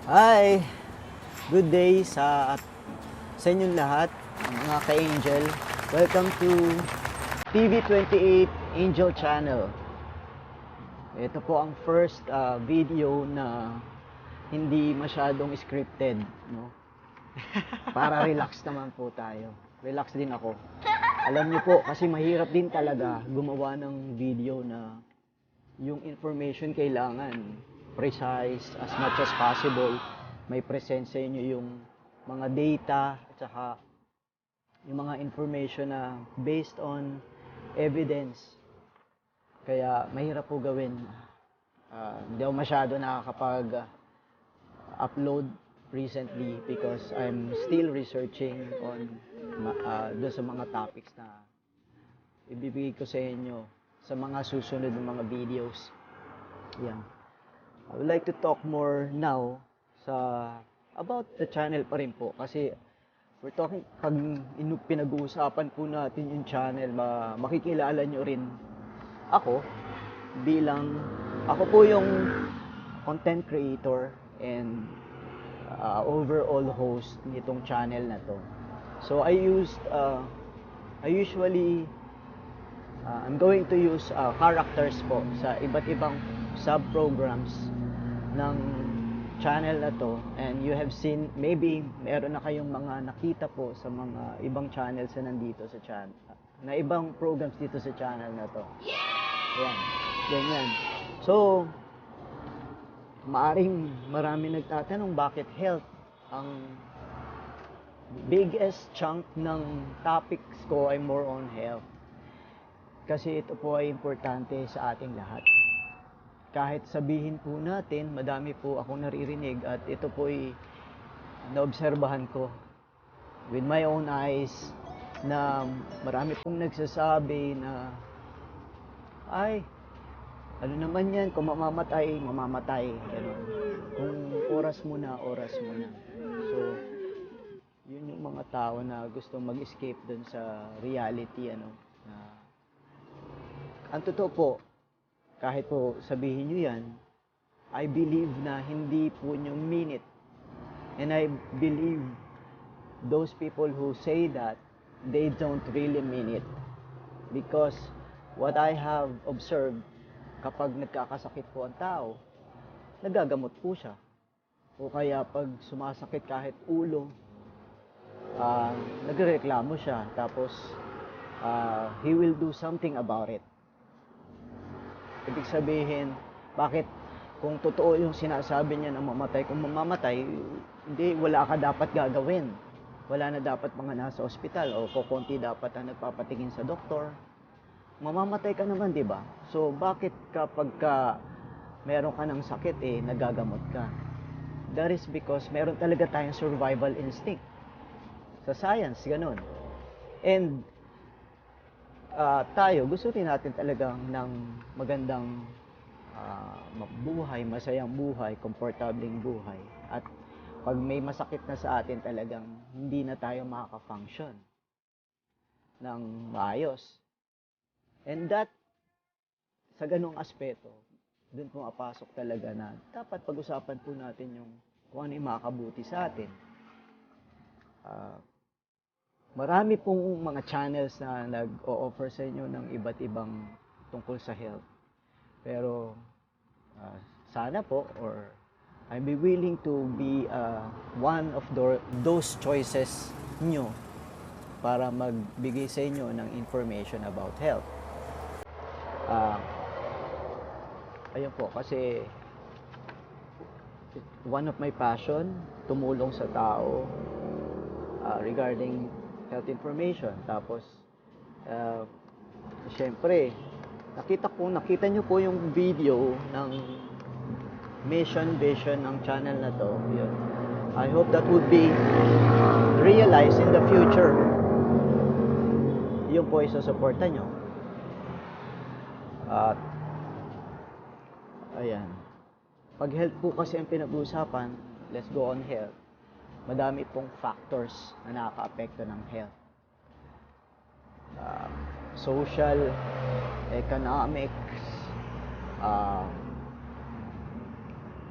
Hi! Good day sa inyong lahat, mga ka-angel. Welcome to TV28 Angel Channel. Ito po ang first video na hindi masyadong scripted, no? Para relax naman po tayo. Relax din ako. Alam niyo po, kasi mahirap din talaga gumawa ng video na yung information kailangan precise as much as possible. May present sa inyo yung mga data at saka yung mga information na based on evidence. Kaya mahirap po gawin. Hindi ako masyado nakakapag-upload recently because I'm still researching on doon sa mga topics na ibibigay ko sa inyo sa mga susunod ng mga videos. Yan. I would like to talk more now about the channel pa rin po kasi we're talking, pag pinag-uusapan po natin yung channel, makikilala nyo rin ako bilang ako po yung content creator and overall host nitong channel na to. So I'm going to use characters po sa iba't ibang sub-programs ng channel na to, and you have seen, maybe meron na kayong mga nakita po sa mga ibang channels na nandito sa channel, na ibang programs dito sa channel na to. Yan, ganyan. So, maaring marami nagtatanong bakit health ang biggest chunk ng topics ko ay more on health. Kasi ito po ay importante sa ating lahat. Kahit sabihin po natin, madami po akong naririnig at ito po ay naobserbahan ko with my own eyes na marami pong nagsasabi na ay, ano naman yan, kung mamamatay, ganun. Kung oras muna. So, yun yung mga tao na gusto mag-escape dun sa reality, na ang totoo po, kahit po sabihin nyo yan, I believe na hindi po nyo mean it. And I believe those people who say that, they don't really mean it. Because what I have observed, kapag nagkakasakit po ang tao, nagagamot po siya. O kaya pag sumasakit kahit ulo, nagreklamo siya. Tapos, he will do something about it. Ibig sabihin, bakit kung totoo yung sinasabi niya na mamatay, kung mamamatay, hindi, wala ka dapat gagawin. Wala na dapat mga nasa ospital o kukunti dapat ang nagpapatingin sa doktor. Mamamatay ka naman, di ba? So, bakit kapag meron ka ng sakit, nagagamot ka? That is because meron talaga tayong survival instinct. Sa science, ganun. And tayo, gusto rin natin talagang ng magandang buhay, masayang buhay, komportabling buhay. At pag may masakit na sa atin, talagang hindi na tayo makaka-function ng maayos. And that, sa ganung aspeto, dun pumapasok talaga na dapat pag-usapan po natin yung kung ano yung makakabuti sa atin. Marami pong mga channels na nag-o-offer sa inyo ng iba't ibang tungkol sa health. Pero sana po, or I'll be willing to be one of those choices nyo para magbigay sa inyo ng information about health. Ayun po, kasi one of my passion, tumulong sa tao regarding health information. Tapos, syempre, nakita nyo po yung video ng mission, vision ng channel na to. Yun. I hope that would be realized in the future. Yun po isusuporta nyo. At, ayan. Pag health po kasi ang pinag-uusapan, let's go on health. Madami pong factors na nakaka-apekto ng health. Social, economics,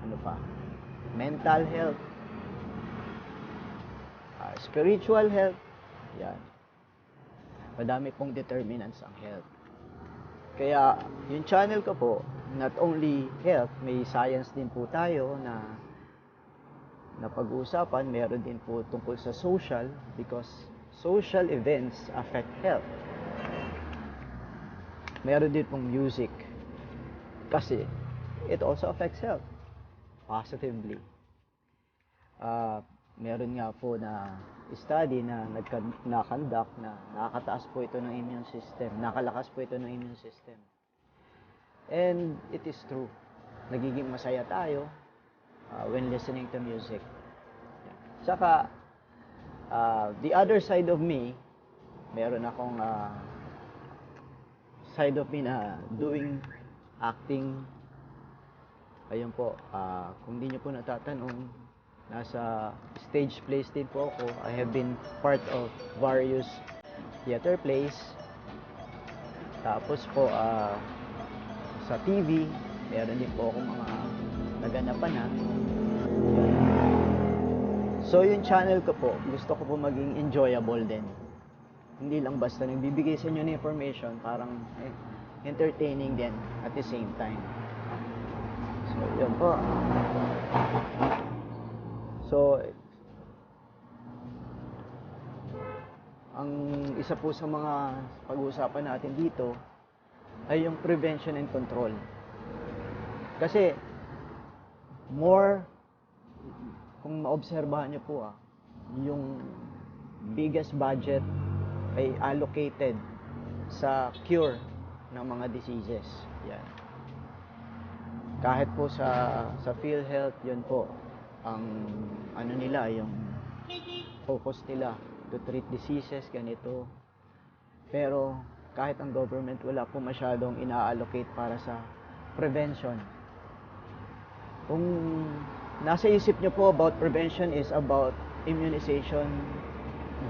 ano pa? mental health, spiritual health. Yan. Madami pong determinants ang health. Kaya yung channel ko po, not only health, may science din po tayo na pag-uusapan. Meron din po tungkol sa social, because social events affect health. Meron din pong music kasi it also affects health positively. Meron nga po na study na na-conduct na nakakataas po ito ng immune system, nakalakas po ito ng immune system. And it is true. Nagiging masaya tayo when listening to music. Saka, the other side of me, meron akong side of me na doing acting. Ayun po, kung di nyo po natatanong, nasa stage plays din po ako. I have been part of various theater plays. Tapos po, sa TV, meron din po akong mga naganapan na. So, yung channel ko po, gusto ko po maging enjoyable din. Hindi lang basta nagbibigay sa inyo ng information, parang entertaining din at the same time. So, yun po. So, ang isa po sa mga pag-uusapan natin dito ay yung prevention and control. Kasi, kung maobserbahan nyo po yung biggest budget ay allocated sa cure ng mga diseases. Yan. Kahit po sa PhilHealth, yun po ang nila, yung focus nila to treat diseases, ganito. Pero kahit ang government, wala po masyadong ina-allocate para sa prevention. Kung nasa isip nyo po about prevention is about immunization,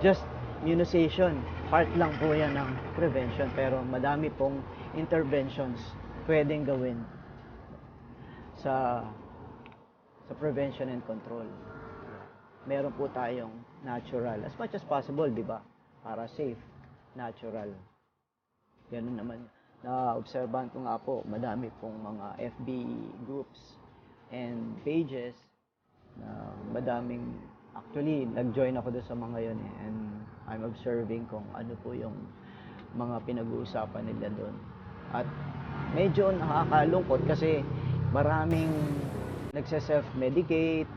just immunization, part lang po yan ng prevention, pero madami pong interventions pwedeng gawin sa prevention and control. Meron po tayong natural, as much as possible, di ba? Para safe, natural. Ganun naman. Na-obserbahan ko nga po, madami pong mga FB groups and pages na madaming, actually, nag-join ako doon sa mga yun and I'm observing kung ano po yung mga pinag-uusapan nila doon. At medyo nakakalungkot kasi maraming nagse-self-medicate,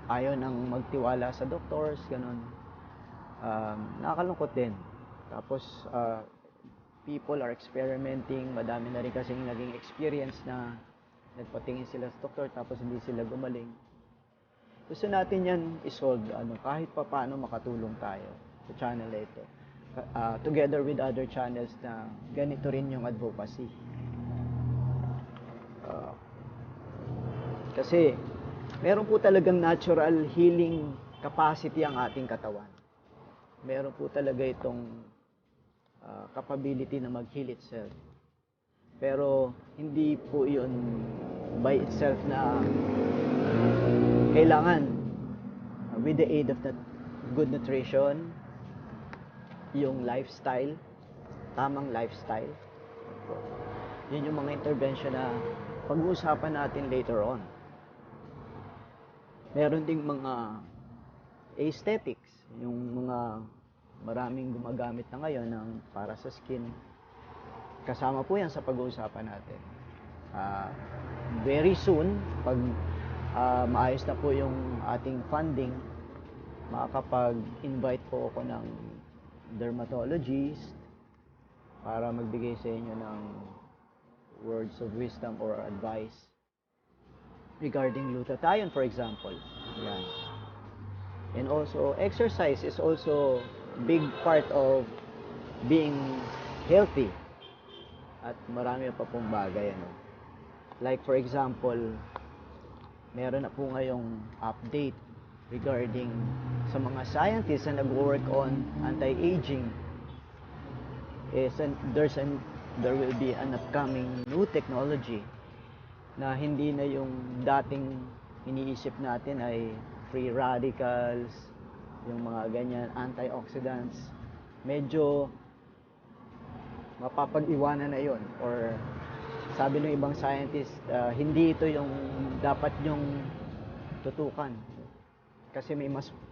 ayaw nang magtiwala sa doctors, ganun. Nakakalungkot din. Tapos, people are experimenting, madami na rin kasing naging experience na nagpatingin sila sa doktor tapos hindi sila gumaling. Gusto natin yan isolve, kahit pa paano makatulong tayo sa channel na ito. Together with other channels na ganito rin yung advocacy. Kasi, meron po talagang natural healing capacity ang ating katawan. Meron po talaga itong capability na mag-heal itself. Pero, hindi po yun by itself na kailangan with the aid of that good nutrition, yung lifestyle, tamang lifestyle. Yun yung mga intervention na pag-uusapan natin later on. Meron ding mga aesthetics, yung mga maraming gumagamit na ngayon ng para sa skin. Kasama po yan sa pag-uusapan natin. Very soon, pag maayos na po yung ating funding, makakapag-invite po ako ng dermatologist para magbigay sa inyo ng words of wisdom or advice regarding glutathione, for example. Yan. And also, exercise is also big part of being healthy. At marami pa pong bagay. Like for example, meron na po ngayong update regarding sa mga scientists na nag-work on anti-aging. There will be an upcoming new technology na hindi na yung dating iniisip natin ay free radicals, yung mga ganyan, antioxidants. Medyo mapapag-iwanan na yon, or sabi ng ibang scientist, hindi ito yung dapat yung tutukan kasi may mas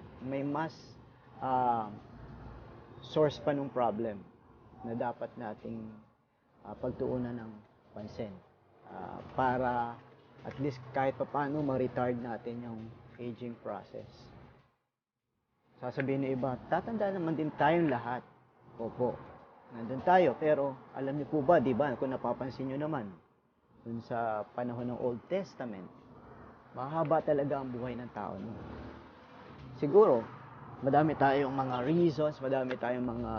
source pa ng problem na dapat nating pagtuunan ng pansin para at least kahit paano ma-retard natin yung aging process. Sasabihin ng iba, tatanda naman din tayong lahat. Opo, nandun tayo, pero alam niyo po ba, di ba, kung napapansin niyo naman, dun sa panahon ng Old Testament, mahaba talaga ang buhay ng tao. No? Siguro, madami tayong mga reasons, madami tayong mga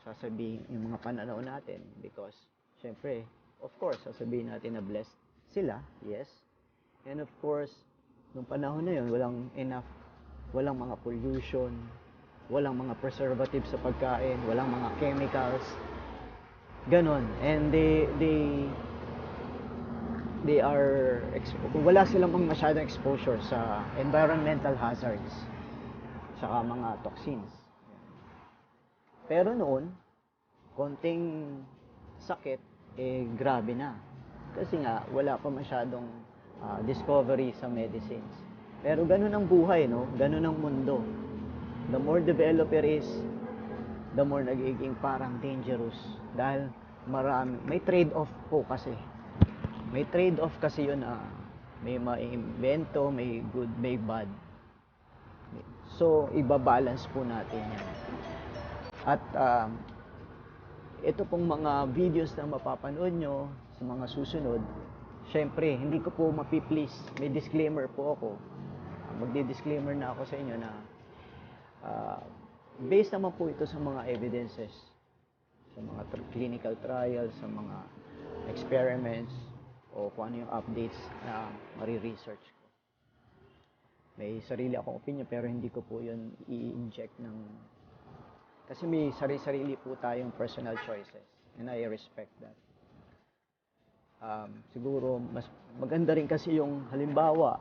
sasabihin, yung mga pananaw natin, because, syempre, of course, sasabihin natin na blessed sila, yes. And of course, nung panahon na yun, walang mga pollution, walang mga preservatives sa pagkain, walang mga chemicals, ganon. And wala silang masyadong exposure sa environmental hazards, saka mga toxins. Pero noon, konting sakit, grabe na. Kasi nga, wala pa masyadong discovery sa medicines. Pero ganun ang buhay, no? Ganun ang mundo. The more developed it is, the more nagiging parang dangerous. Dahil may trade-off po kasi. May trade-off kasi yun, may maimbento, may good, may bad. So, ibabalance po natin yan. At ito pong mga videos na mapapanood nyo sa mga susunod, syempre, hindi ko po mapiplease. May disclaimer po ako. Magdi-disclaimer na ako sa inyo na based naman po ito sa mga evidences, sa mga clinical trials, sa mga experiments, o kung ano yung updates na mariresearch ko. May sarili akong opinion pero hindi ko po yun i-inject ng... Kasi may sarili-sarili po tayong personal choices and I respect that. Siguro mas maganda rin kasi yung halimbawa,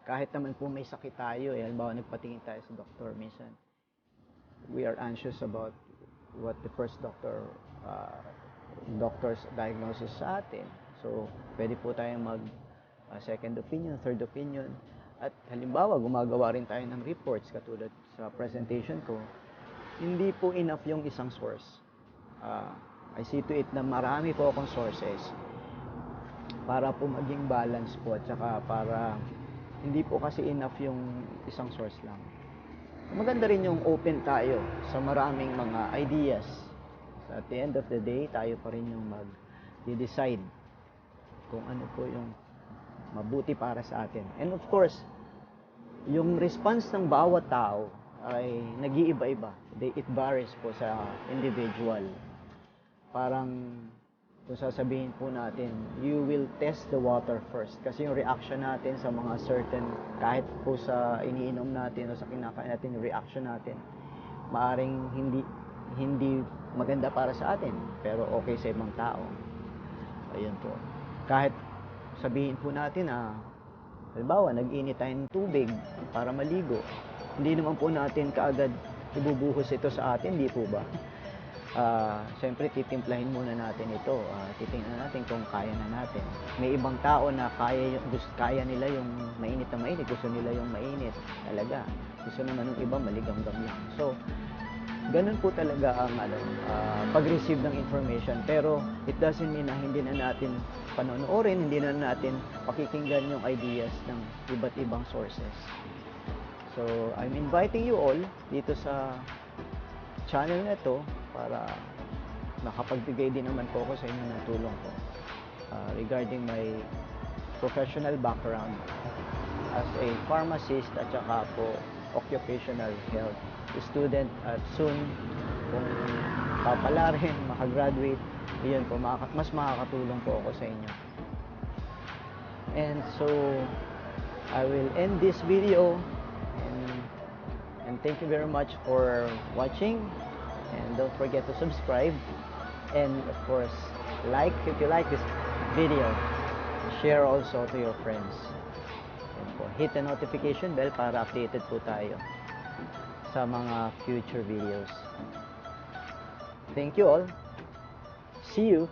kahit naman po may sakit tayo, halimbawa nagpatingin tayo sa doktor, minsan we are anxious about what the first doctor's diagnosis sa atin. So, pwede po tayong mag second opinion, third opinion. At halimbawa, gumagawa rin tayo ng reports katulad sa presentation ko. Hindi po enough yung isang source. I see to it na marami po akong sources para po maging balance po at saka para hindi po kasi enough yung isang source lang. Maganda rin yung open tayo sa maraming mga ideas. So at the end of the day, tayo pa rin yung mag-decide kung ano po yung mabuti para sa atin. And of course, yung response ng bawat tao ay nag-iiba-iba. It varies po sa individual. Parang kung sasabihin po natin, you will test the water first. Kasi yung reaction natin sa mga certain, kahit po sa iniinom natin o sa kinakain natin, yung reaction natin, maaring hindi maganda para sa atin, pero okay sa ibang tao. Ayun po. Kahit sabihin po natin halimbawa, nag-init tayo ng tubig para maligo, hindi naman po natin kaagad ibubuhos ito sa atin, di po ba? Siyempre, titimplahin muna natin ito. Titingnan natin kung kaya na natin. May ibang tao na kaya nila yung mainit na mainit. Gusto nila yung mainit talaga. Gusto naman ng iba maligamgam lang. So, ganun po talaga ang pag-receive ng information. Pero, it doesn't mean na hindi na natin panonoorin, hindi na natin pakikinggan yung ideas ng iba't ibang sources. So, I'm inviting you all dito sa channel na to para makapagbigay din naman po ako sa inyo ng tulong ko regarding my professional background as a pharmacist at saka po occupational health student at soon kung papala rin makagraduate, yun po, mas makakatulong po ako sa inyo. And so I will end this video and thank you very much for watching. And don't forget to subscribe and of course like if you like this video. share also to your friends. Yan po. Hit the notification bell para updated po tayo sa mga future videos. Thank you all. See you.